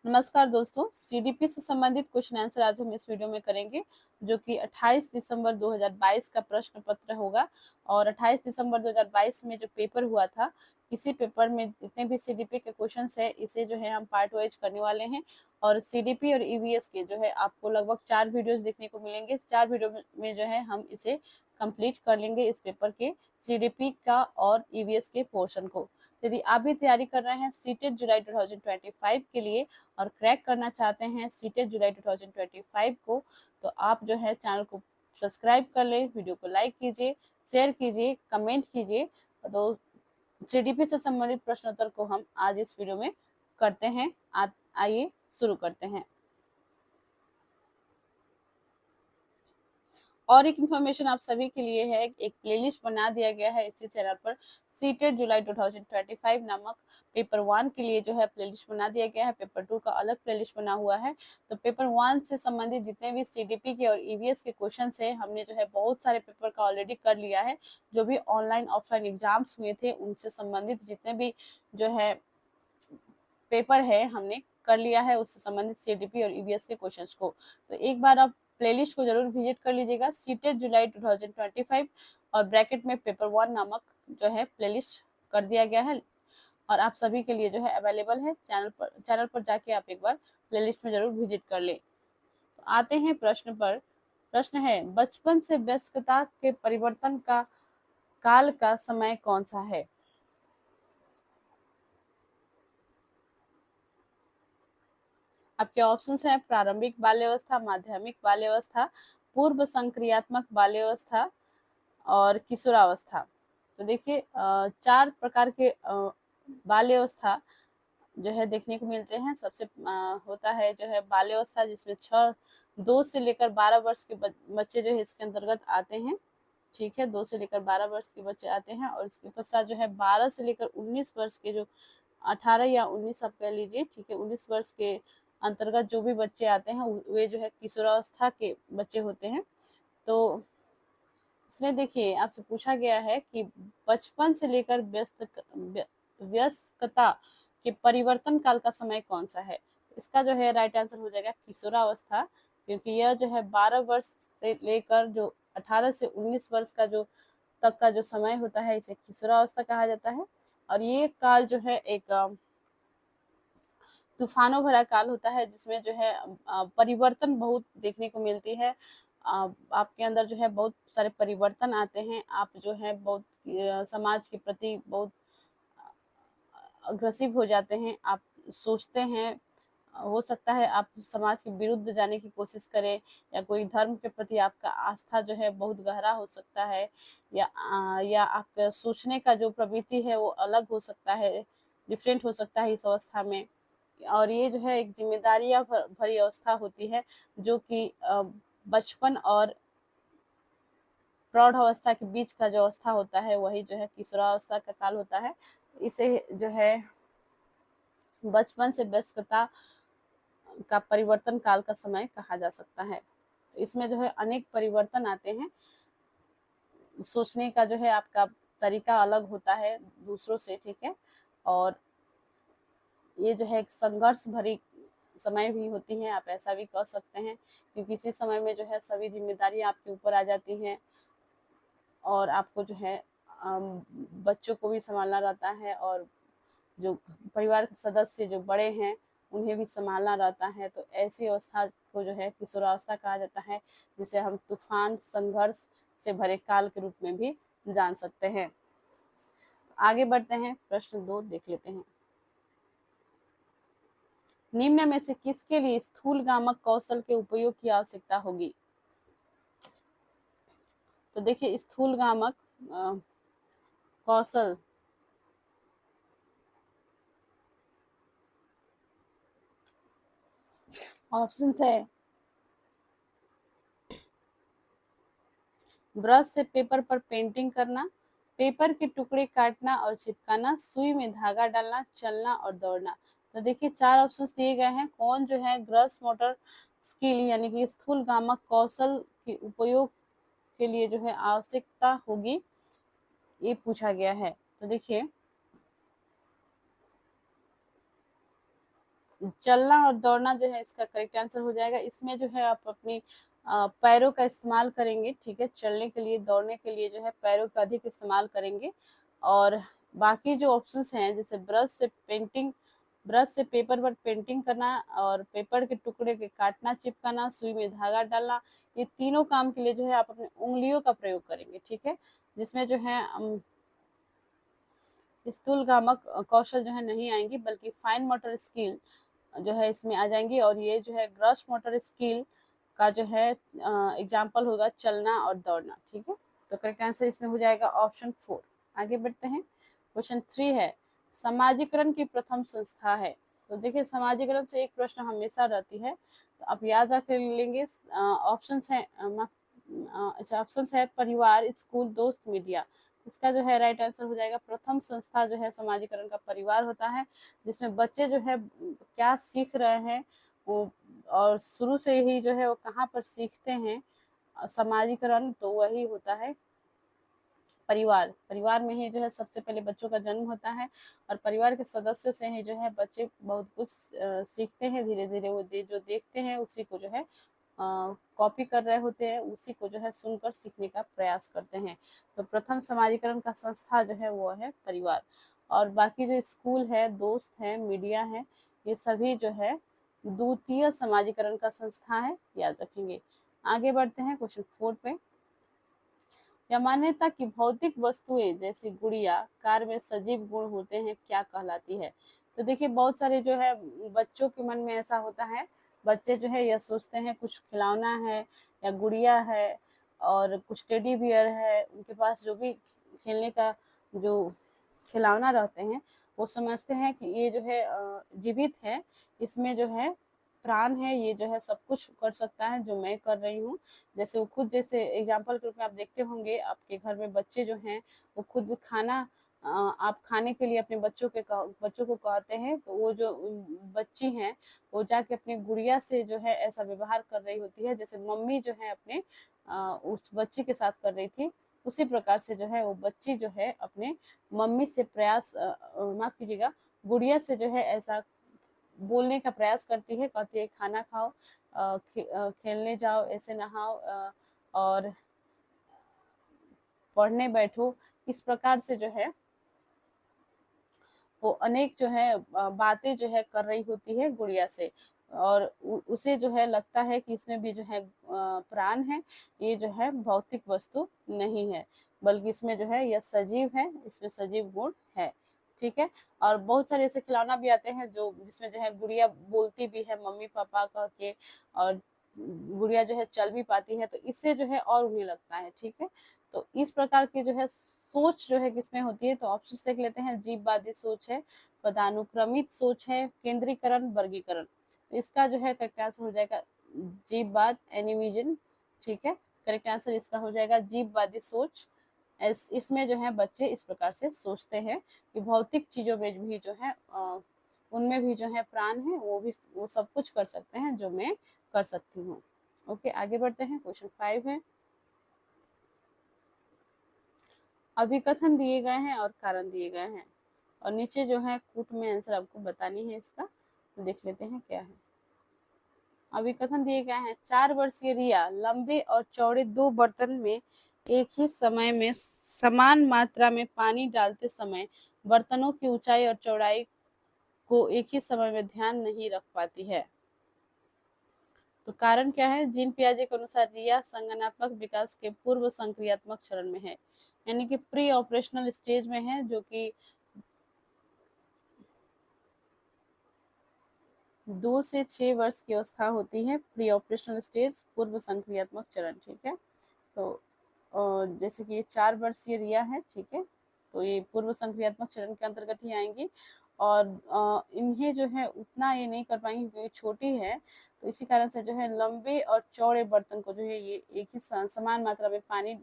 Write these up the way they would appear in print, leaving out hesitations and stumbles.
नमस्कार दोस्तों, सीडीपी से संबंधित क्वेश्चन आंसर आज हम इस वीडियो में करेंगे, जो कि 28 दिसंबर 2022 का प्रश्न पत्र होगा। और 28 दिसंबर 2022 में जो पेपर हुआ था, इसी पेपर में जितने भी सीडीपी के क्वेश्चंस है, इसे जो है हम पार्ट वाइज करने वाले हैं। और सीडीपी और ईवीएस के जो है आपको लगभग 4 वीडियोस देखने को मिलेंगे। 4 वीडियो में जो है हम इसे कंप्लीट कर लेंगे, इस पेपर के सीडीपी का और ईवीएस के पोर्शन को। यदि आप भी तैयारी कर रहे हैं सीटेट जुलाई 2025 के लिए और क्रैक करना चाहते हैं सीटेट जुलाई 2025 को, तो आप जो है चैनल को सब्सक्राइब कर लें, वीडियो को लाइक कीजिए, शेयर कीजिए, कमेंट कीजिए। तो सीडीपी से संबंधित प्रश्नोत्तर को हम आज इस वीडियो में करते हैं। आइए शुरू करते हैं। और एक इन्फॉर्मेशन आप सभी के लिए है, एक प्लेलिस्ट बना दिया गया है इसी चैनल पर। सीटेट जुलाई 2025 नामक पेपर 1 के लिए जो है प्लेलिस्ट बना दिया गया है। पेपर 2 का अलग प्लेलिस्ट बना हुआ है। तो पेपर 1 से संबंधित जितने भी सीडीपी के और ईवीएस के क्वेश्चन है, हमने जो है बहुत सारे पेपर का ऑलरेडी कर लिया है। जो भी ऑनलाइन ऑफलाइन एग्जाम्स हुए थे, उनसे संबंधित जितने भी जो है पेपर है, हमने कर लिया है उससे संबंधित सीडीपी और ईवीएस के क्वेश्चंस को। तो एक बार आप प्लेलिस्ट को जरूर विजिट कर लीजिएगा, सीटेट जुलाई 2025 और ब्रैकेट में पेपर 1 नामक जो है प्लेलिस्ट कर दिया गया है और आप सभी के लिए जो है अवेलेबल है। चैनल पर जाके आप एक बार प्लेलिस्ट में जरूर विजिट कर ले। तो आते हैं प्रश्न पर। प्रश्न है, बचपन से वयस्कता के परिवर्तन का काल का समय कौन सा है? आपके ऑप्शंस हैं प्रारंभिक बाल्यावस्था, माध्यमिक बाल्यावस्था, पूर्व संक्रियात्मक बाल्यावस्था और किशोरावस्था। तो देखिए 4 प्रकार के बाल्यावस्था जो है देखने को मिलते हैं। सबसे होता है जो है बाल्यावस्था, जिसमें 2 से लेकर 12 वर्ष के बच्चे जो है इसके अंतर्गत आते हैं। ठीक है, 2 से लेकर 12 वर्ष के बच्चे आते हैं। और इसके पश्चात जो है 12 से लेकर 19 वर्ष के, जो 18 या 19 आप कह लीजिए, ठीक है, 19 वर्ष के अंतर्गत जो भी बच्चे आते हैं, वे जो है किशोरावस्था के बच्चे होते हैं। तो इसमें देखिए आपसे पूछा गया है कि बचपन से लेकर वयस्कता के परिवर्तन काल का समय कौन सा है? इसका जो है राइट आंसर हो जाएगा किशोरावस्था, क्योंकि यह जो है 12 वर्ष से लेकर जो 18 से 19 वर्ष का जो तक का जो समय होता है, इसे किशोरावस्था कहा जाता है। और ये काल जो है एक तूफानों भरा काल होता है, जिसमें जो है परिवर्तन बहुत देखने को मिलती है। आपके अंदर जो है बहुत सारे परिवर्तन आते हैं। आप जो है बहुत समाज के प्रति बहुत अग्रेसिव हो जाते हैं। आप सोचते हैं, हो सकता है आप समाज के विरुद्ध जाने की कोशिश करें, या कोई धर्म के प्रति आपका आस्था जो है बहुत गहरा हो सकता है, या आपका सोचने का जो प्रवृत्ति है वो अलग हो सकता है, डिफरेंट हो सकता है इस अवस्था में। और ये जो है एक जिम्मेदारियां भरी अवस्था होती है, जो कि बचपन और प्रौढ़ अवस्था के बीच का जो अवस्था होता है, वही जो है किशोरावस्था का काल होता है। इसे जो है बचपन से वयस्कता का परिवर्तन काल का समय कहा जा सकता है। इसमें जो है अनेक परिवर्तन आते हैं। सोचने का जो है आपका तरीका अलग होता है दूसरों से, ठीक है। और ये जो है एक संघर्ष भरी समय भी होती है, आप ऐसा भी कह सकते हैं, क्योंकि इसी समय में जो है सभी जिम्मेदारी आपके ऊपर आ जाती हैं और आपको जो है बच्चों को भी संभालना रहता है, और जो परिवार के सदस्य जो बड़े हैं उन्हें भी संभालना रहता है। तो ऐसी अवस्था को जो है किशोरावस्था कहा जाता है, जिसे हम तूफान संघर्ष से भरे काल के रूप में भी जान सकते हैं। आगे बढ़ते हैं, प्रश्न 2 देख लेते हैं। निम्न में से किसके लिए स्थूलगामक कौशल के उपयोग की आवश्यकता होगी? तो देखिए स्थूलगामक कौशल ऑप्शन है ब्रश से पेपर पर पेंटिंग करना, पेपर के टुकड़े काटना और चिपकाना, सुई में धागा डालना, चलना और दौड़ना। तो देखिए 4 ऑप्शंस दिए गए हैं। कौन जो है ग्रॉस मोटर स्किल यानी कि स्थूलगामक कौशल के उपयोग के लिए जो है आवश्यकता होगी, ये पूछा गया है। तो देखिए चलना और दौड़ना जो है इसका करेक्ट आंसर हो जाएगा। इसमें जो है आप अपनी पैरों का इस्तेमाल करेंगे, ठीक है। चलने के लिए, दौड़ने के लिए जो है पैरों का अधिक इस्तेमाल करेंगे। और बाकी जो ऑप्शंस हैं, जैसे ब्रश से पेपर पर पेंटिंग करना, और पेपर के टुकड़े के काटना, चिपकाना, सुई में धागा डालना, ये तीनों काम के लिए जो है आप अपनी उंगलियों का प्रयोग करेंगे, ठीक है। जिसमें जो है स्थूलगामक कौशल जो है नहीं आएंगी, बल्कि फाइन मोटर स्किल जो है इसमें आ जाएंगी। और ये जो है ग्रॉस मोटर स्किल का जो है एग्जाम्पल होगा चलना और दौड़ना, ठीक है। तो करेक्ट आंसर इसमें हो जाएगा ऑप्शन 4। आगे बढ़ते हैं। क्वेश्चन 3 है, समाजीकरण की प्रथम संस्था है। तो देखिए, समाजीकरण से एक प्रश्न हमेशा रहती है, तो आप याद रख लेंगे। ऑप्शन है अच्छा, ऑप्शन है परिवार, स्कूल, दोस्त, मीडिया। इसका जो है राइट आंसर हो जाएगा प्रथम संस्था जो है समाजीकरण का परिवार होता है, जिसमें बच्चे जो है क्या सीख रहे हैं वो, और शुरू से ही जो है वो कहाँ पर सीखते हैं समाजीकरण, तो वही होता है परिवार। परिवार में ही जो है सबसे पहले बच्चों का जन्म होता है, और परिवार के सदस्यों से ही जो है बच्चे बहुत कुछ सीखते हैं। धीरे धीरे वो जो देखते हैं उसी को जो है कॉपी कर रहे होते हैं, उसी को जो है सुनकर सीखने का प्रयास करते हैं। तो प्रथम समाजीकरण का संस्था जो है वो है परिवार। और बाकी जो स्कूल है, दोस्त है, मीडिया है, ये सभी जो है द्वितीय समाजीकरण का संस्था है, याद रखेंगे। आगे बढ़ते हैं क्वेश्चन 4 पे। यह मान्यता कि भौतिक वस्तुएं जैसे गुड़िया कार में सजीव गुण होते हैं क्या कहलाती है। तो देखिए, बहुत सारे जो है बच्चों के मन में ऐसा होता है, बच्चे जो है यह सोचते हैं कुछ खिलौना है या गुड़िया है और कुछ टेडी बियर है, उनके पास जो भी खेलने का जो खिलौना रहते हैं, वो समझते हैं कि ये जो है जीवित है, इसमें जो है प्राण है, ये जो है सब कुछ कर सकता है जो मैं कर रही हूँ। जैसे वो खुद, जैसे एग्जाम्पल के रूप में आप देखते होंगे आपके घर में बच्चे जो हैं वो खुद खाना आप खाने के लिए अपने बच्चों को कहते हैं, तो वो जो बच्ची हैं वो जाके अपनी गुड़िया से जो है ऐसा व्यवहार कर रही होती है जैसे मम्मी जो है अपने उस बच्ची के साथ कर रही थी। उसी प्रकार से जो है वो बच्ची जो है अपने मम्मी से प्रयास माफ कीजिएगा, गुड़िया से जो है ऐसा बोलने का प्रयास करती है, कहती है खाना खाओ, खेलने जाओ, ऐसे नहाओ, और पढ़ने बैठो। इस प्रकार से जो है वो अनेक जो है बातें जो है कर रही होती है गुड़िया से, और उसे जो है लगता है कि इसमें भी जो है प्राण है, ये जो है भौतिक वस्तु नहीं है, बल्कि इसमें जो है यह सजीव है, इसमें सजीव गुण है, ठीक है। और बहुत सारे ऐसे खिलौना भी आते हैं जो जिसमें जो है गुड़िया बोलती भी है मम्मी पापा कह के, और गुड़िया जो है चल भी पाती है, तो इससे जो है और उन्हें लगता है, ठीक है। तो इस प्रकार की जो है सोच जो है किसमें होती है, तो ऑप्शन देख लेते हैं। जीववादी सोच है, पदानुक्रमित सोच है, केंद्रीकरण, वर्गीकरण। तो इसका जो है करेक्ट आंसर हो जाएगा जीववाद, एनिमिजन, ठीक है। करेक्ट आंसर इसका हो जाएगा जीववादी सोच। इसमें जो है बच्चे इस प्रकार से सोचते हैं कि भौतिक चीजों में भी जो है उनमें भी जो है प्राण है, वो सब कुछ कर सकते हैं जो मैं कर सकती हूँ। ओके, आगे बढ़ते हैं। क्वेश्चन 5 है, अभिकथन दिए गए हैं और कारण दिए गए हैं, और नीचे जो है कूट में आंसर आपको बतानी है इसका, तो देख लेते हैं क्या है। अभिकथन दिए गए हैं, 4 वर्षीय रिया लंबे और चौड़े 2 बर्तन में एक ही समय में समान मात्रा में पानी डालते समय बर्तनों की ऊंचाई और चौड़ाई को एक ही समय में ध्यान नहीं रख पाती है। तो कारण क्या है? जीन पियाजे के अनुसार रिया संगठनात्मक विकास के पूर्व संक्रियात्मक चरण में है, यानी कि प्री ऑपरेशनल स्टेज में है, जो कि 2 से 6 वर्ष की अवस्था होती है। प्री ऑपरेशनल स्टेज, पूर्व संक्रियात्मक चरण, ठीक है। तो जैसे कि ये 4 वर्षीय रिया है, ठीक है, तो ये पूर्व संक्रियात्मक चरण के अंतर्गत ही आएंगी, और इन्हें जो है उतना ये नहीं कर पाएंगी क्योंकि छोटी है, तो इसी कारण से जो है लंबे और चौड़े बर्तन को जो है ये एक ही समान मात्रा में पानी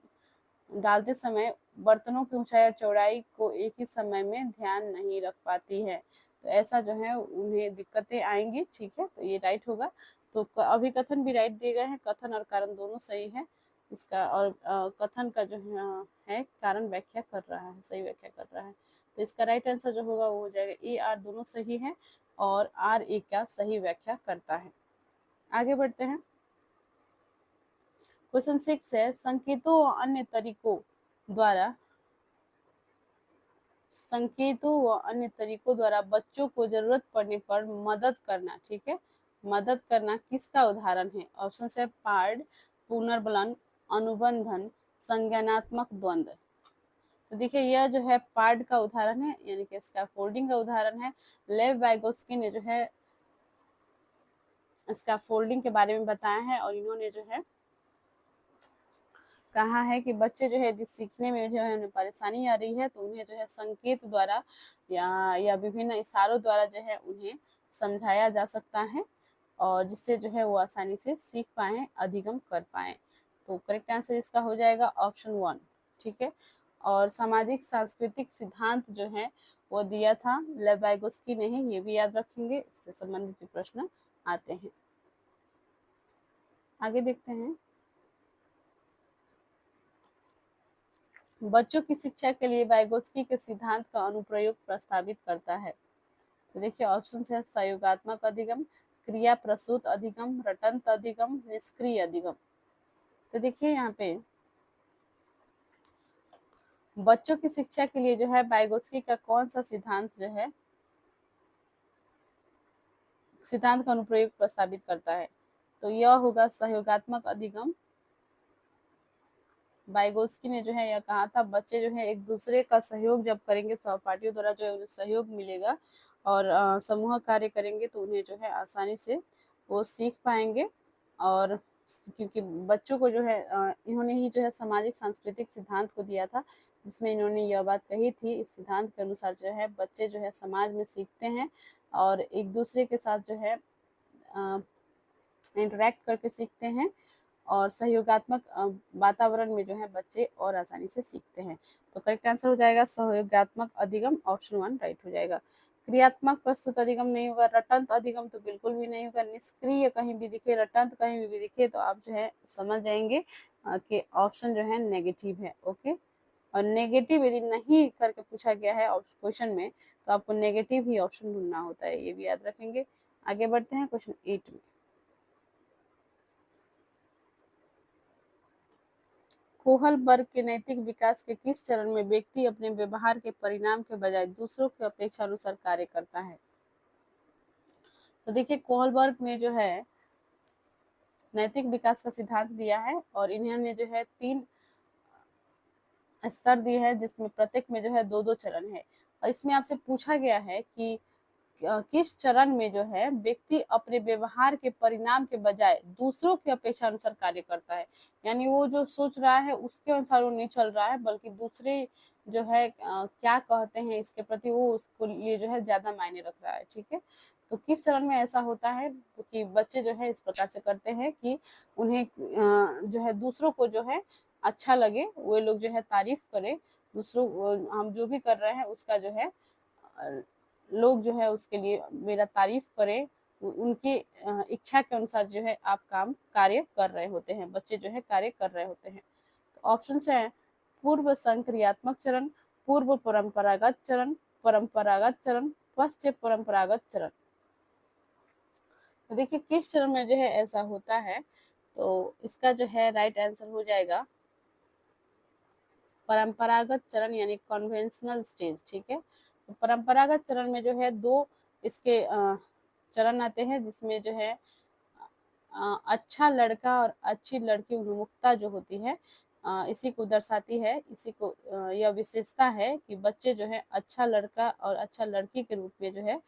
डालते समय बर्तनों की ऊंचाई और चौड़ाई को एक ही समय में ध्यान नहीं रख पाती है, तो ऐसा जो है उन्हें दिक्कतें आएंगी, ठीक है। तो ये राइट होगा। तो अभी कथन भी राइट दिए गए हैं, कथन और कारण दोनों सही है इसका, और कथन का जो है कारण व्याख्या कर रहा है, सही व्याख्या कर रहा है, तो इसका राइट आंसर जो होगा वो हो जाएगा ए आर, दोनों सही है। और आर ए का सही व्याख्या करता है। आगे बढ़ते हैं। क्वेश्चन 6 है, संकेतों व अन्य तरीकों द्वारा बच्चों को जरूरत पड़ने पर मदद करना, ठीक है, मदद करना किसका उदाहरण है? ऑप्शन है पार्ड, पुनर्बलन, अनुबंधन, संज्ञानात्मक द्वंद्व। तो देखिए यह जो है पार्ड का उदाहरण है, यानी कि स्कैफोल्डिंग का उदाहरण है। लेव वाइगोत्स्की ने जो है स्कैफोल्डिंग के बारे में बताया है और इन्होंने जो है कहा है कि बच्चे जो है जिस सीखने में जो है उन्हें परेशानी आ रही है तो उन्हें जो है संकेत द्वारा या विभिन्न इशारों द्वारा जो है उन्हें समझाया जा सकता है और जिससे जो है वो आसानी से सीख पाए, अधिगम कर पाए। तो करेक्ट आंसर इसका हो जाएगा ऑप्शन 1, ठीक है। और सामाजिक सांस्कृतिक सिद्धांत जो है वो दिया था लेव वाइगोत्स्की ने ही, ये भी याद रखेंगे, इससे संबंधित भी प्रश्न आते हैं। आगे देखते हैं। बच्चों की शिक्षा के लिए वाइगोत्स्की के सिद्धांत का अनुप्रयोग प्रस्तावित करता है। तो देखिए ऑप्शन है सहयोगात्मक अधिगम, क्रिया प्रसूत अधिगम, रटंत अधिगम, निष्क्रिय अधिगम। तो देखिए यहाँ पे बच्चों की शिक्षा के लिए जो है वाइगोत्स्की का कौन सा सिद्धांत जो है सिद्धांत का अनुप्रयोग प्रस्तावित करता है? तो यह होगा सहयोगात्मक अधिगम। वाइगोत्स्की ने जो है यह कहा था बच्चे जो है एक दूसरे का सहयोग जब करेंगे, सहपाठियों द्वारा जो है सहयोग मिलेगा और समूह कार्य करेंगे तो उन्हें जो है आसानी से वो सीख पाएंगे। और क्योंकि बच्चों को जो है इन्होंने ही जो है सामाजिक सांस्कृतिक सिद्धांत को दिया था जिसमें इन्होंने यह बात कही थी, इस सिद्धांत के अनुसार जो है बच्चे जो है समाज में सीखते हैं और एक दूसरे के साथ जो है इंटरेक्ट करके सीखते हैं और सहयोगात्मक वातावरण में जो है बच्चे और आसानी से सीखते हैं। तो करेक्ट आंसर हो जाएगा सहयोगात्मक अधिगम, ऑप्शन 1 राइट हो जाएगा। क्रियात्मक प्रस्तुत अधिगम नहीं होगा, रटंत अधिगम तो बिल्कुल भी नहीं होगा, निष्क्रिय कहीं भी दिखे, रटंत कहीं भी दिखे तो आप जो है समझ जाएंगे कि ऑप्शन जो है नेगेटिव है। ओके, और नेगेटिव यदि नहीं करके पूछा गया है क्वेश्चन में तो आपको नेगेटिव ही ऑप्शन ढूंढना होता है, ये भी याद रखेंगे। आगे बढ़ते हैं क्वेश्चन 8 में। कोहलबर्ग के नैतिक विकास के किस चरण में व्यक्ति अपने व्यवहार के परिणाम के बजाय दूसरों की अपेक्षा अनुसार कार्य करता है? तो देखिए कोहलबर्ग ने जो है नैतिक विकास का सिद्धांत दिया है और इन्होंने जो है 3 स्तर दिए हैं जिसमें प्रत्येक में जो है 2-2 चरण है और इसमें आपसे पूछा गया है कि किस चरण में जो है व्यक्ति अपने व्यवहार के परिणाम के बजाय दूसरों की अपेक्षा अनुसार कार्य करता है, यानी वो जो सोच रहा है उसके अनुसार वो नहीं चल रहा है बल्कि दूसरे जो है क्या कहते हैं इसके प्रति वो उसको लिए जो है ज्यादा मायने रख रहा है, ठीक है। तो किस चरण में ऐसा होता है कि बच्चे जो है इस प्रकार से करते हैं कि उन्हें जो है दूसरों को जो है अच्छा लगे, वो लोग जो है तारीफ करें, दूसरों हम जो भी कर रहे हैं उसका जो है लोग जो है उसके लिए मेरा तारीफ करें, उनकी इच्छा के अनुसार जो है आप कार्य कर रहे होते हैं, बच्चे जो है कार्य कर रहे होते हैं। तो ऑप्शन है पूर्व संक्रियात्मक चरण, पूर्व परंपरागत चरण, परंपरागत चरण, पश्चिम परंपरागत चरण। तो देखिए किस चरण में जो है ऐसा होता है तो इसका जो है राइट आंसर हो जाएगा परंपरागत चरण यानी कन्वेंशनल स्टेज, ठीक है। तो परंपरागत चरण में जो है 2 इसके चरण आते हैं जिसमें जो है अच्छा लड़का और अच्छी लड़की उन्मुखता जो होती है इसी को दर्शाती है, इसी को यह विशेषता है कि बच्चे जो है अच्छा लड़का और अच्छा लड़की के रूप में जो है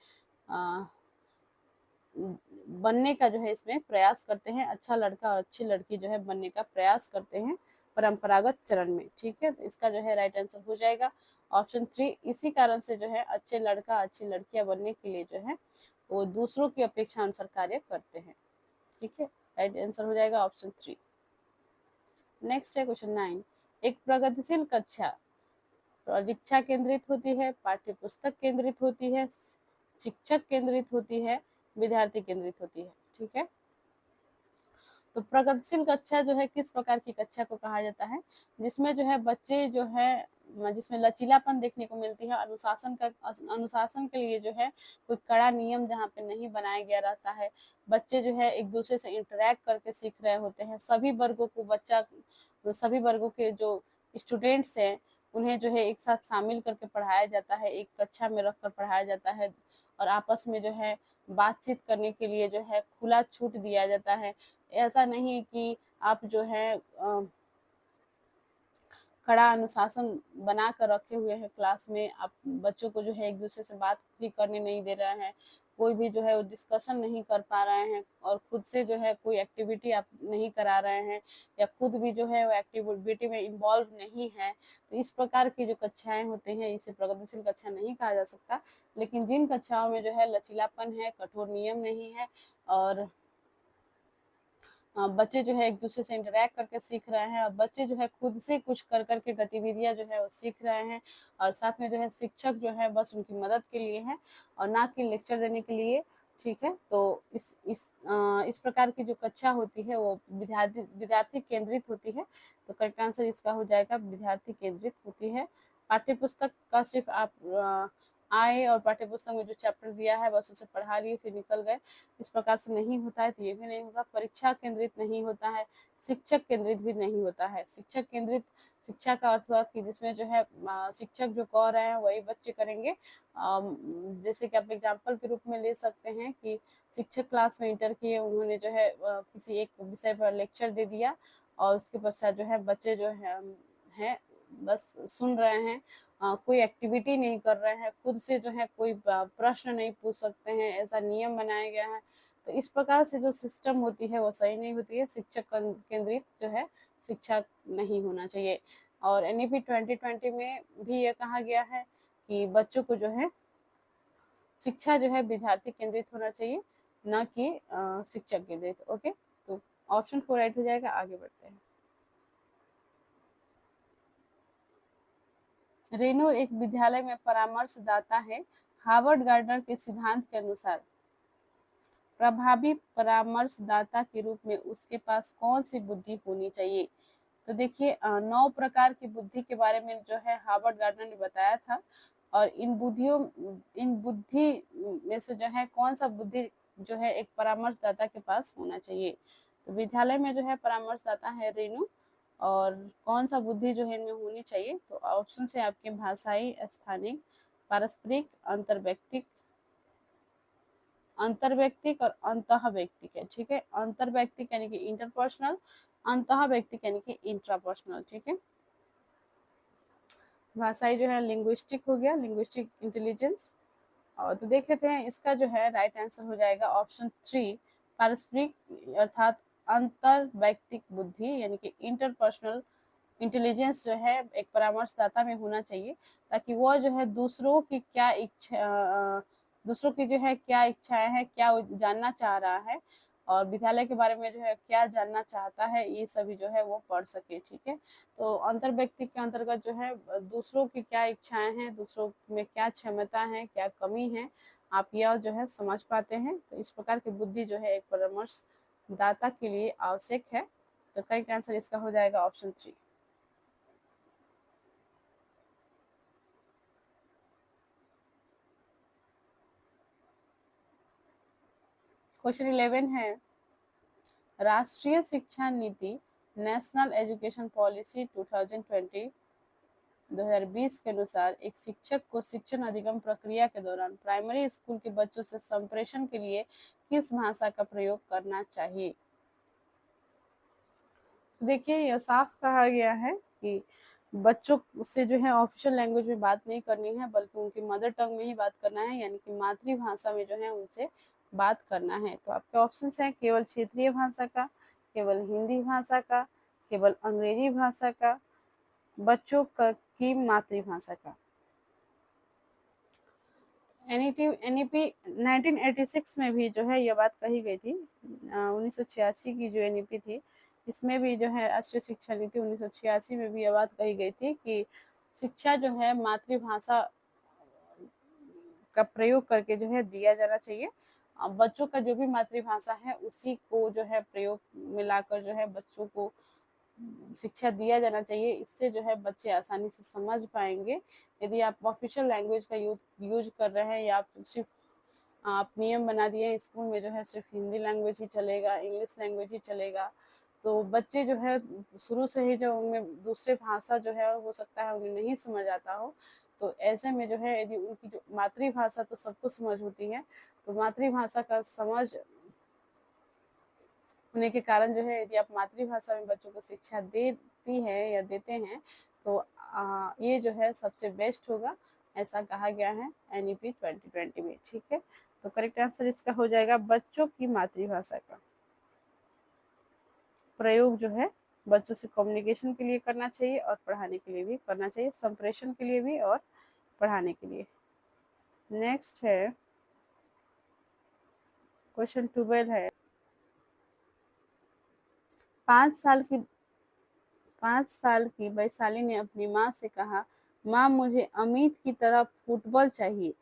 बनने का जो है इसमें प्रयास करते हैं, अच्छा लड़का और अच्छी लड़की जो है बनने का प्रयास करते हैं परंपरागत चरण में, ठीक है। तो इसका जो है राइट आंसर हो जाएगा ऑप्शन 3। इसी कारण से जो है अच्छे लड़का अच्छी लड़कियां बनने के लिए जो है वो दूसरों की अपेक्षा अनुसार कार्य करते हैं, ठीक है। राइट आंसर हो जाएगा ऑप्शन 3। नेक्स्ट है क्वेश्चन 9। एक प्रगतिशील कक्षा परीक्षा केंद्रित होती है, पाठ्य पुस्तक केंद्रित होती है, शिक्षक केंद्रित होती है, विद्यार्थी केंद्रित होती है, ठीक है। तो प्रगतिशील कक्षा जो है किस प्रकार की कक्षा को कहा जाता है? जिसमें जो है बच्चे जो है जिसमें लचीलापन देखने को मिलती है। अनुशासन के लिए जो है कोई कड़ा नियम जहाँ पे नहीं बनाया गया रहता है। बच्चे जो है एक दूसरे से इंटरेक्ट करके सीख रहे होते हैं। सभी वर्गों के जो स्टूडेंट्स हैं उन्हें जो है एक साथ शामिल करके पढ़ाया जाता है, एक कक्षा में रख कर पढ़ाया जाता है और आपस में जो है बातचीत करने के लिए जो है खुला छूट दिया जाता है। ऐसा नहीं कि आप जो है कड़ा अनुशासन बना कर रखे हुए हैं क्लास में, आप बच्चों को जो है एक दूसरे से बात भी करने नहीं दे रहे हैं, कोई भी जो है वो डिस्कशन नहीं कर पा रहे हैं और खुद से जो है कोई एक्टिविटी आप नहीं करा रहे हैं या खुद भी जो है वो एक्टिविटी में इन्वॉल्व नहीं है। तो इस प्रकार की जो कक्षाएं होती हैं इसे प्रगतिशील कक्षा नहीं कहा जा सकता। लेकिन जिन कक्षाओं में जो है लचीलापन है, कठोर नियम नहीं है और बच्चे जो है एक दूसरे से इंटरेक्ट करके सीख रहे हैं और बच्चे जो है खुद से कुछ कर करके गतिविधियां जो है वो सीख रहे हैं और साथ में जो है शिक्षक जो है बस उनकी मदद के लिए है और ना कि लेक्चर देने के लिए। ठीक है, तो इस प्रकार की जो कक्षा होती है वो विद्यार्थी केंद्रित होती है। तो करेक्ट आंसर इसका हो जाएगा विद्यार्थी केंद्रित होती है। पाठ्य पुस्तक का सिर्फ आप आए और पाठ्य पुस्तक में जो चैप्टर दिया है बस उसे पढ़ा लिए फिर निकल गए, इस प्रकार से नहीं होता है। तो ये भी नहीं होगा। परीक्षा केंद्रित नहीं होता है, शिक्षक केंद्रित भी नहीं होता है। शिक्षक केंद्रित शिक्षा का अर्थ हुआ कि जिसमें जो है शिक्षक जो कह रहे हैं वही बच्चे करेंगे। जैसे कि आप एग्जाम्पल के रूप में ले सकते हैं कि शिक्षक क्लास में इंटर किए, उन्होंने जो है किसी एक विषय पर लेक्चर दे दिया और उसके पश्चात जो है बच्चे जो है बस सुन रहे हैं, कोई एक्टिविटी नहीं कर रहे हैं, खुद से जो है कोई प्रश्न नहीं पूछ सकते हैं, ऐसा नियम बनाया गया है। तो इस प्रकार से जो सिस्टम होती है वो सही नहीं होती है। शिक्षक केंद्रित जो है शिक्षा नहीं होना चाहिए। और एनईपी 2020 में भी ये कहा गया है कि बच्चों को जो है शिक्षा जो है विद्यार्थी केंद्रित होना चाहिए, न कि शिक्षक केंद्रित। ओके, तो ऑप्शन 4 राइट हो जाएगा। आगे बढ़ते हैं। रेनो एक विद्यालय में परामर्शदाता है। हार्वर्ड गार्डनर के सिद्धांत के अनुसार प्रभावी परामर्शदाता के रूप में उसके पास कौन सी बुद्धि होनी चाहिए? तो देखिए 9 प्रकार की बुद्धि के बारे में जो है हार्वर्ड गार्डनर ने बताया था और इन बुद्धि में से जो है कौन सा बुद्धि जो है एक परामर्शदाता के पास होना चाहिए? तो विद्यालय में जो है परामर्शदाता है रेनू और कौन सा बुद्धि जो है इनमें होनी चाहिए? तो ऑप्शन है आपके भाषाई, स्थानिक, पारस्परिक, अंतर्वैयक्तिक और अंतःवैयक्तिक है। ठीक है, अंतर्वैयक्तिक यानी कि इंटरपर्सनल, अंतःवैयक्तिक यानी कि इंट्रापर्सनल। ठीक है, भाषाई जो है लिंग्विस्टिक हो गया, लिंग्विस्टिक इंटेलिजेंस। और तो देख लेते हैं इसका जो है राइट आंसर हो जाएगा ऑप्शन 3 पारस्परिक अर्थात अंतर्वैयक्तिक बुद्धि यानी कि इंटरपर्सनल इंटेलिजेंस जो है एक परामर्शदाता में होना चाहिए, ताकि वह जो है दूसरों की जो है क्या इच्छाएं हैं, क्या वो जानना चाह रहा है और विद्यालय के बारे में जो है क्या जानना चाहता है, ये सभी जो है वो पढ़ सके। ठीक है, तो अंतर्व्यक्ति के अंतर्गत जो है दूसरों की क्या इच्छाएं हैं, दूसरों में क्या क्षमता है, क्या कमी है, आप यह जो है समझ पाते हैं। तो इस प्रकार की बुद्धि जो है एक परामर्शदाता के लिए आवश्यक है। तो करेक्ट आंसर इसका हो जाएगा ऑप्शन 3। क्वेश्चन 11 है, राष्ट्रीय शिक्षा नीति नेशनल एजुकेशन पॉलिसी 2020 के अनुसार एक शिक्षक को शिक्षण अधिगम प्रक्रिया के दौरान प्राइमरी स्कूल के बच्चों से संप्रेषण के लिए किस भाषा का प्रयोग करना चाहिए? देखिए यह साफ कहा गया है कि बच्चों से जो है ऑफिशियल लैंग्वेज में बात नहीं करनी है, बल्कि उनकी मदर टंग में ही बात करना है, यानी कि मातृभाषा में जो है उनसे बात करना है। तो आपके ऑप्शन हैं केवल क्षेत्रीय भाषा का, केवल हिंदी भाषा का, केवल अंग्रेजी भाषा का, बच्चों की मातृभाषा का। एनईपी 1986 में भी जो है यह बात कही गई थी। 1986 की जो एनईपी थी इसमें भी जो है राष्ट्रीय शिक्षा नीति 1986 में भी यह बात कही गई थी कि शिक्षा जो है मातृभाषा का प्रयोग करके जो है दिया जाना चाहिए। बच्चों का जो भी मातृभाषा है उसी को जो है प्रयोग में लाकर जो है बच्चों को शिक्षा दिया जाना चाहिए। इससे जो है बच्चे आसानी से समझ पाएंगे। यदि आप ऑफिशियल लैंग्वेज का यूज कर रहे हैं या आप सिर्फ आप नियम बना दिए हैं स्कूल में जो है सिर्फ हिंदी लैंग्वेज ही चलेगा, इंग्लिश लैंग्वेज ही चलेगा, तो बच्चे जो है शुरू से ही जो उनमें दूसरे भाषा जो है हो सकता है उन्हें नहीं समझ आता हो, तो ऐसे में जो है यदि उनकी जो मातृभाषा तो सबको समझ होती है, तो मातृभाषा का समझ होने के कारण जो है यदि आप मातृभाषा में बच्चों को शिक्षा देती है या देते हैं, तो ये जो है सबसे बेस्ट होगा, ऐसा कहा गया है NEP 2020 में। ठीक है, तो करेक्ट आंसर इसका हो जाएगा बच्चों की मातृभाषा का प्रयोग जो है बच्चों से कम्युनिकेशन के लिए करना चाहिए और पढ़ाने के लिए भी करना चाहिए, संप्रेषण के लिए भी और पढ़ाने के लिए। नेक्स्ट है क्वेश्चन 12 है, 5 साल की वैशाली ने अपनी माँ से कहा, माँ मुझे अमित की तरह फुटबॉल चाहिए।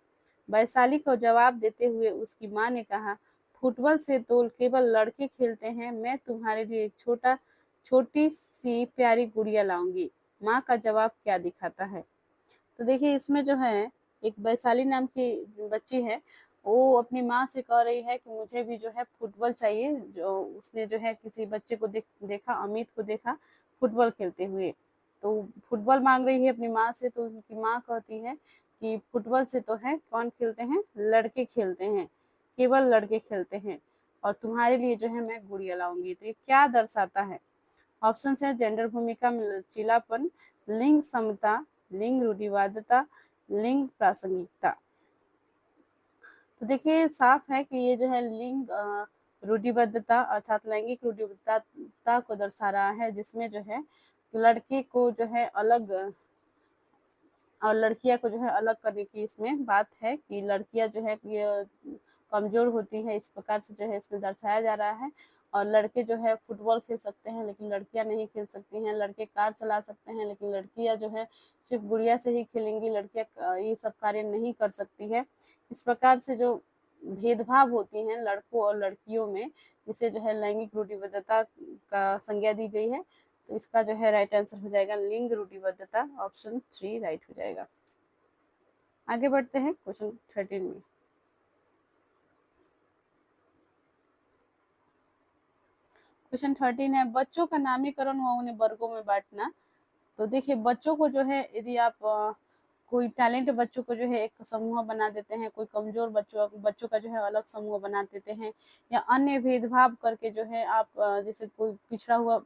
वैशाली को जवाब देते हुए उसकी माँ ने कहा, फुटबॉल से तो केवल लड़के खेलते हैं, मैं तुम्हारे लिए एक छोटी सी प्यारी गुड़िया लाऊंगी। माँ का जवाब क्या दिखाता है? तो देखिए इसमें जो है एक वैशाली नाम की बच्ची है, वो अपनी माँ से कह रही है कि मुझे भी जो है फुटबॉल चाहिए। जो उसने जो है किसी बच्चे को देखा, अमित को देखा फुटबॉल खेलते हुए, तो फुटबॉल मांग रही है अपनी माँ से। तो उनकी माँ कहती है कि फुटबॉल से तो है कौन खेलते हैं, लड़के खेलते हैं, केवल लड़के खेलते हैं, और तुम्हारे लिए जो है मैं गुड़िया लाऊंगी। तो ये क्या दर्शाता है? ऑप्शन है जेंडर भूमिका में लचीलापन, लिंग समता, लिंग रूढ़िवादिता, लिंग प्रासंगिकता। तो देखिए साफ है कि ये जो है लिंग रूढ़िबद्धता अर्थात लैंगिक रूढ़िबद्धता को दर्शा रहा है, जिसमें जो है लड़के को जो है अलग और लड़कियां को जो है अलग करने की इसमें बात है कि लड़कियां जो है ये कमजोर होती है, इस प्रकार से जो है इसमें दर्शाया जा रहा है। और लड़के जो है फुटबॉल खेल सकते हैं लेकिन लड़कियां नहीं खेल सकती हैं, लड़के कार चला सकते हैं लेकिन लड़कियां जो है सिर्फ गुड़िया से ही खेलेंगी, लड़कियां ये सब कार्य नहीं कर सकती है। इस प्रकार से जो भेदभाव होती हैं लड़कों और लड़कियों में, जिसे जो है लैंगिक रूढ़िबद्धता का संज्ञा दी गई है। तो इसका जो है राइट आंसर हो जाएगा लिंग रूढ़िबद्धता, ऑप्शन 3 राइट हो जाएगा। आगे बढ़ते हैं क्वेश्चन 13 में। क्वेश्चन 13 है, बच्चों का नामीकरण व उन्हें वर्गों में बांटना। तो देखिए बच्चों को जो है यदि आप कोई टैलेंट बच्चों को जो है एक समूह बना देते हैं, कोई कमजोर बच्चों का जो है अलग समूह बना देते हैं, या अन्य भेदभाव करके जो है आप जैसे कोई पिछड़ा हुआ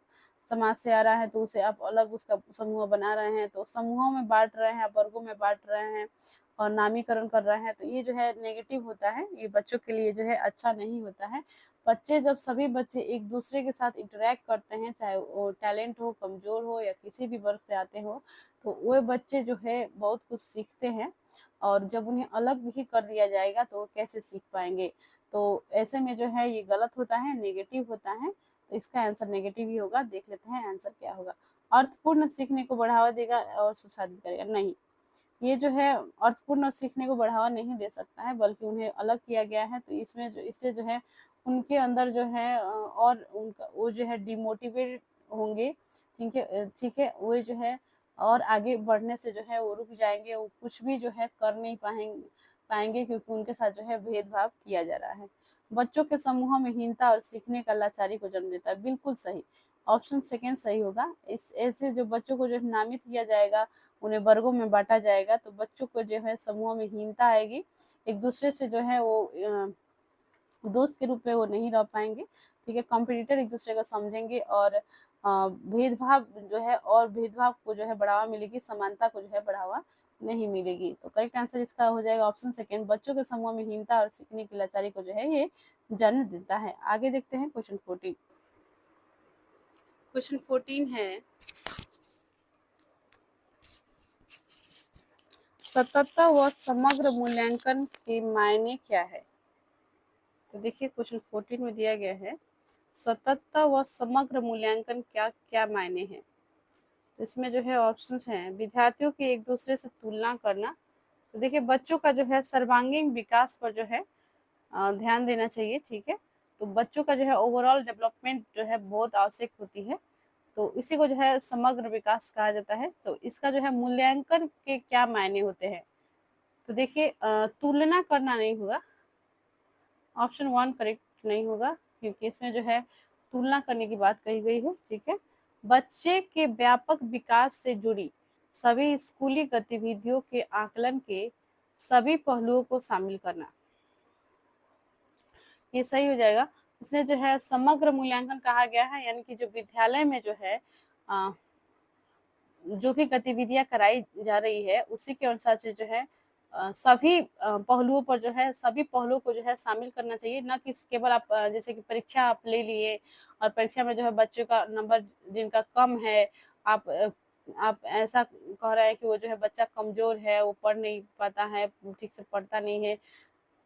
समाज से आ रहा है तो उसे आप अलग उसका समूह बना रहे हैं, तो समूहों में बांट रहे हैं, वर्गों में बांट रहे हैं और नामीकरण कर रहे हैं, तो ये जो है नेगेटिव होता है, ये बच्चों के लिए जो है अच्छा नहीं होता है। बच्चे जब सभी बच्चे एक दूसरे के साथ इंटरेक्ट करते हैं, चाहे वो टैलेंट हो, कमजोर हो या किसी भी वर्ग से आते हो, तो वो बच्चे जो है बहुत कुछ सीखते हैं। और जब उन्हें अलग भी कर दिया जाएगा तो वो कैसे सीख पाएंगे? तो ऐसे में जो है ये गलत होता है, नेगेटिव होता है। तो इसका आंसर नेगेटिव ही होगा। देख लेते हैं आंसर क्या होगा। अर्थपूर्ण सीखने को बढ़ावा देगा और सुशासित करेगा? नहीं, ये जो है अर्थपूर्ण और सीखने को बढ़ावा नहीं दे सकता है, बल्कि उन्हें अलग किया गया है। तो इससे जो है उनके अंदर जो है और उनका वो जो है डिमोटिवेट होंगे। ठीक है, वो जो है और आगे बढ़ने से जो है वो रुक जाएंगे, वो कुछ भी जो है कर नहीं पाएंगे क्योंकि उनके साथ जो है भेदभाव किया जा रहा है। बच्चों के समूह में हीनता और सीखने का लाचारी को जन्म देता है? बिल्कुल सही, ऑप्शन सेकेंड सही होगा। इस ऐसे जो बच्चों को जो नामित किया जाएगा, उन्हें वर्गों में बांटा जाएगा, तो बच्चों को जो है समूह में हीनता आएगी, एक दूसरे से जो है वो दोस्त के रूप में वो नहीं रह पाएंगे। ठीक है, कॉम्पिटिटर एक दूसरे को समझेंगे और भेदभाव जो है और भेदभाव को जो है बढ़ावा मिलेगी, समानता को जो है बढ़ावा नहीं मिलेगी। तो करेक्ट आंसर इसका हो जाएगा ऑप्शन सेकेंड, बच्चों के समूह में हीनता और सीखने की लाचारी को जो है ये जन्म देता है। आगे देखते हैं क्वेश्चन 14। क्वेश्चन 14 है, सतत व समग्र मूल्यांकन के मायने क्या है? तो देखिए क्वेश्चन 14 में दिया गया है, सतत व समग्र मूल्यांकन क्या क्या मायने हैं। तो इसमें जो है ऑप्शंस हैं, विद्यार्थियों की एक दूसरे से तुलना करना। तो देखिए बच्चों का जो है सर्वांगीण विकास पर जो है ध्यान देना चाहिए। ठीक है, तो बच्चों का जो है ओवरऑल डेवलपमेंट जो है बहुत आवश्यक होती है। तो इसी को जो है समग्र विकास कहा जाता है। तो इसका जो है मूल्यांकन के क्या मायने होते हैं? तो देखिए तुलना करना नहीं होगा, ऑप्शन 1 करेक्ट नहीं होगा, क्योंकि इसमें जो है तुलना करने की बात कही गई है। ठीक है, बच्चे के व्यापक विकास से जुड़ी सभी स्कूली गतिविधियों के आकलन के सभी पहलुओं को शामिल करना, ये सही हो जाएगा। इसमें जो है समग्र मूल्यांकन कहा गया है, यानी कि जो विद्यालय में जो है जो भी गतिविधियां कराई जा रही है उसी के अनुसार से जो है सभी पहलुओं पर जो है सभी पहलुओं को जो है शामिल करना चाहिए, ना कि केवल आप जैसे कि परीक्षा आप ले लिए और परीक्षा में जो है बच्चों का नंबर जिनका कम है, आप ऐसा कह रहे हैं कि वो जो है बच्चा कमजोर है, वो पढ़ नहीं पाता है, ठीक से पढ़ता नहीं है,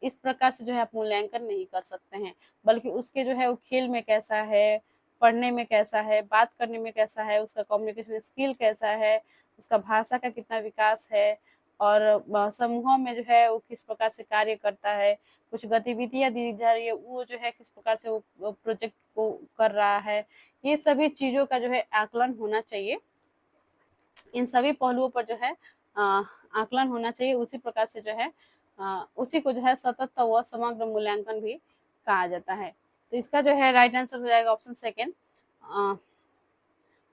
इस प्रकार से जो है आप मूल्यांकन नहीं कर सकते हैं। बल्कि उसके जो है वो खेल में कैसा है, पढ़ने में कैसा है, बात करने में कैसा है, उसका कम्युनिकेशन स्किल कैसा है, उसका भाषा का कितना विकास है, और समूहों में जो है वो किस प्रकार से कार्य करता है, कुछ गतिविधियां दी जा रही है वो जो है किस प्रकार से वो प्रोजेक्ट को कर रहा है, ये सभी चीजों का जो है आकलन होना चाहिए। इन सभी पहलुओं पर जो है आकलन होना चाहिए। उसी प्रकार से जो है उसी को जो है सतत व समग्र मूल्यांकन भी कहा जाता है। तो इसका जो है राइट आंसर हो जाएगा ऑप्शन सेकेंड।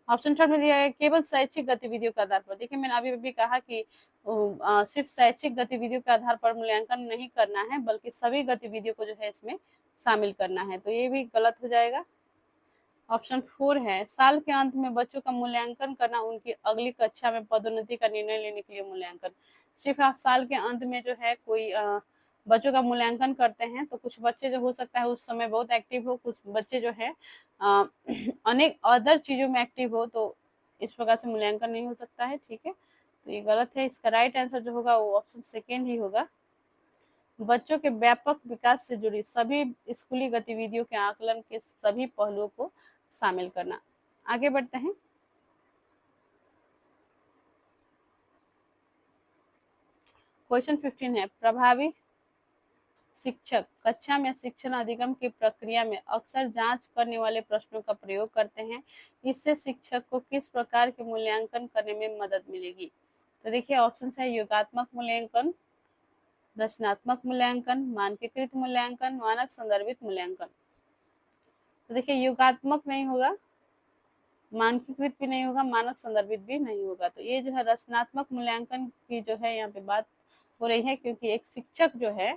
ऑप्शन थर्ड में दिया है केवल शैक्षिक गतिविधियों के आधार पर। देखिए मैंने अभी भी कहा कि सिर्फ शैक्षिक गतिविधियों के आधार पर मूल्यांकन नहीं करना है, बल्कि सभी गतिविधियों को जो है इसमें शामिल करना है, तो ये भी गलत हो जाएगा। ऑप्शन 4 है साल के अंत में बच्चों का मूल्यांकन करना, उनकी अगली कक्षा में पदोन्नति का निर्णय लेने के लिए मूल्यांकन। सिर्फ आप साल के अंत में जो है कोई बच्चों का मूल्यांकन करते हैं, तो कुछ बच्चे जो हो सकता है उस समय बहुत एक्टिव हो, कुछ बच्चे जो है अनेक अदर चीजों में एक्टिव हो, तो इस प्रकार से मूल्यांकन नहीं हो सकता है। ठीक है, तो ये गलत है। इसका राइट आंसर जो होगा वो ऑप्शन सेकेंड ही होगा। बच्चों के व्यापक विकास से जुड़ी सभी स्कूली गतिविधियों के आकलन के सभी पहलुओं को शामिल करना। आगे बढ़ते हैं। क्वेश्चन 15 है प्रभावी शिक्षक कक्षा में शिक्षण अधिगम की प्रक्रिया में अक्सर जांच करने वाले प्रश्नों का प्रयोग करते हैं, इससे शिक्षक को किस प्रकार के मूल्यांकन करने में मदद मिलेगी? तो देखिए ऑप्शन है योगात्मक मूल्यांकन, रचनात्मक मूल्यांकन, मानकीकृत मूल्यांकन, मानक संदर्भित मूल्यांकन। तो देखिए योगात्मक नहीं होगा, मानकीकृत भी नहीं होगा, मानक संदर्भित भी नहीं होगा। तो ये जो है रचनात्मक मूल्यांकन की जो है यहाँ पे बात हो रही है, क्योंकि एक शिक्षक जो है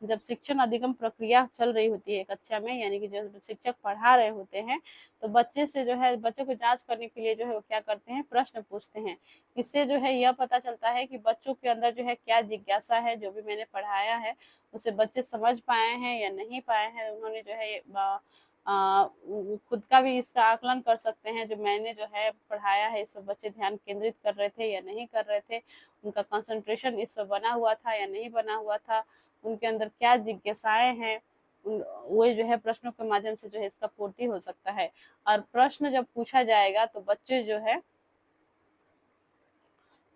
जब शिक्षण अधिगम प्रक्रिया चल रही होती है कक्षा में, यानी कि जब शिक्षक पढ़ा रहे होते हैं, तो बच्चे से जो है बच्चों को जांच करने के लिए जो है वो क्या करते हैं, प्रश्न पूछते हैं। इससे जो है यह पता चलता है कि बच्चों के अंदर जो है क्या जिज्ञासा है, जो भी मैंने पढ़ाया है उसे बच्चे समझ पाए हैं या नहीं पाए हैं। उन्होंने जो है खुद का भी इसका आकलन कर सकते हैं, जो मैंने जो है पढ़ाया है इस पर बच्चे ध्यान केंद्रित कर रहे थे या नहीं कर रहे थे, उनका कंसंट्रेशन इस पर बना हुआ था या नहीं बना हुआ था, उनके अंदर क्या जिज्ञासाएं हैं, वो जो है प्रश्नों के माध्यम से जो है इसका पूर्ति हो सकता है। और प्रश्न जब पूछा जाएगा तो बच्चे जो है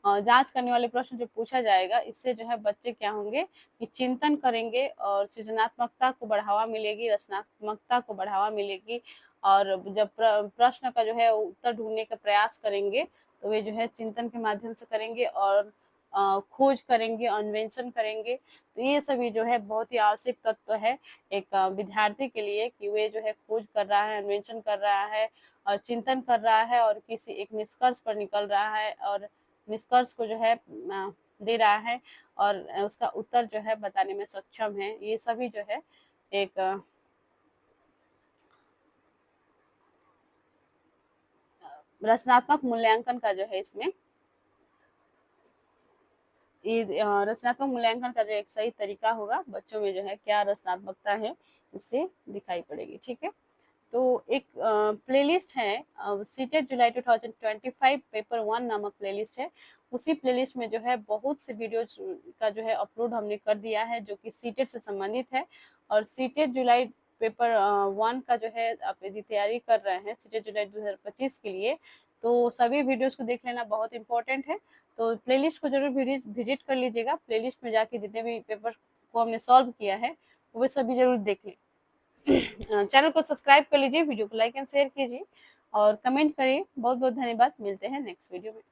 जांच करने वाले प्रश्न जो पूछा जाएगा, इससे जो है बच्चे क्या होंगे कि चिंतन करेंगे और सृजनात्मकता को बढ़ावा मिलेगी, रचनात्मकता को बढ़ावा मिलेगी। और जब प्रश्न का जो है उत्तर ढूंढने का प्रयास करेंगे, तो वे जो है चिंतन के माध्यम से करेंगे और खोज करेंगे, अन्वेषण करेंगे। तो ये सभी जो है बहुत ही आवश्यक तत्व है एक विद्यार्थी के लिए, कि वे जो है खोज कर रहा है, अन्वेषण कर रहा है और चिंतन कर रहा है और किसी एक निष्कर्ष पर निकल रहा है और निष्कर्ष को जो है दे रहा है और उसका उत्तर जो है बताने में सक्षम है। ये सभी जो है एक रचनात्मक मूल्यांकन का जो है इसमें ये रचनात्मक मूल्यांकन का जो एक सही तरीका होगा, बच्चों में जो है क्या रचनात्मकता है इससे दिखाई पड़ेगी। ठीक है, तो एक प्लेलिस्ट है सीटेट जुलाई 2025 पेपर 1 नामक प्लेलिस्ट है। उसी प्लेलिस्ट में जो है बहुत से वीडियोज का जो है अपलोड हमने कर दिया है, जो कि सीटेट से संबंधित है। और सीटेट जुलाई पेपर 1 का जो है आप यदि तैयारी कर रहे हैं सीटेट जुलाई 2025 के लिए, तो सभी वीडियोज को देख लेना बहुत इंपॉर्टेंट है। तो प्लेलिस्ट को जरूर विजिट कर लीजिएगा। प्लेलिस्ट में जाके जितने भी पेपर को हमने सॉल्व किया है वो सभी जरूर देख लें। चैनल को सब्सक्राइब कर लीजिए, वीडियो को लाइक एंड शेयर कीजिए और कमेंट करिए। बहुत बहुत धन्यवाद, मिलते हैं नेक्स्ट वीडियो में।